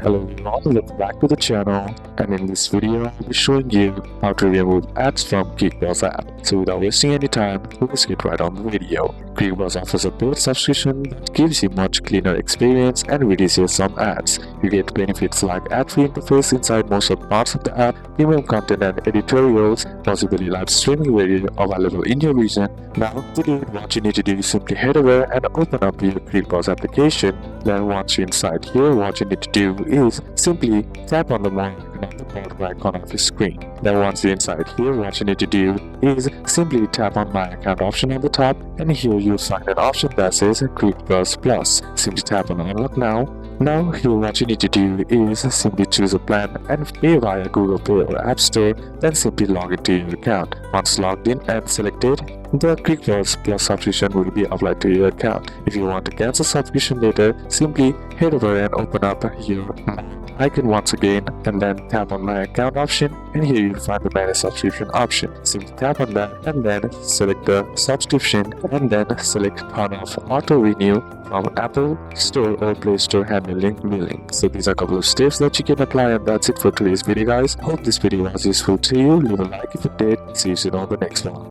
Hello everyone, welcome back to the channel, and in this video I'll be showing you how to remove ads from Cricbuzz App. So without wasting any time, let's get right on the video. Cricbuzz offers a paid subscription that gives you much cleaner experience and reduces some ads. You get benefits like ad-free interface inside most of the parts of the app, premium content and editorials, possibly live streaming video available in your region. Now to do it, what you need to do is simply head over and open up your Cricbuzz application. Then once you're inside here, what you need to do is simply tap on the more icon on the bottom right corner of your screen. Then once you're inside here, what you need to do is simply tap on my account option on the top, and here you'll find an option that says Cricbuzz Plus. Simply tap on unlock now. Now here what you need to do is simply choose a plan and pay via Google Pay or App Store, then simply log into your account. Once logged in and selected, the Cricbuzz Plus subscription will be applied to your account. If you want to cancel subscription later, simply head over and open up your icon once again and then tap on my account option, and here you'll find the manage subscription option. Simply tap on that and then select the subscription and then select turn off auto renew from Apple Store or Play Store handling billing. So these are a couple of steps that you can apply, and that's it for today's video guys. Hope this video was useful to you. Leave a like if it did. See you soon on the next one.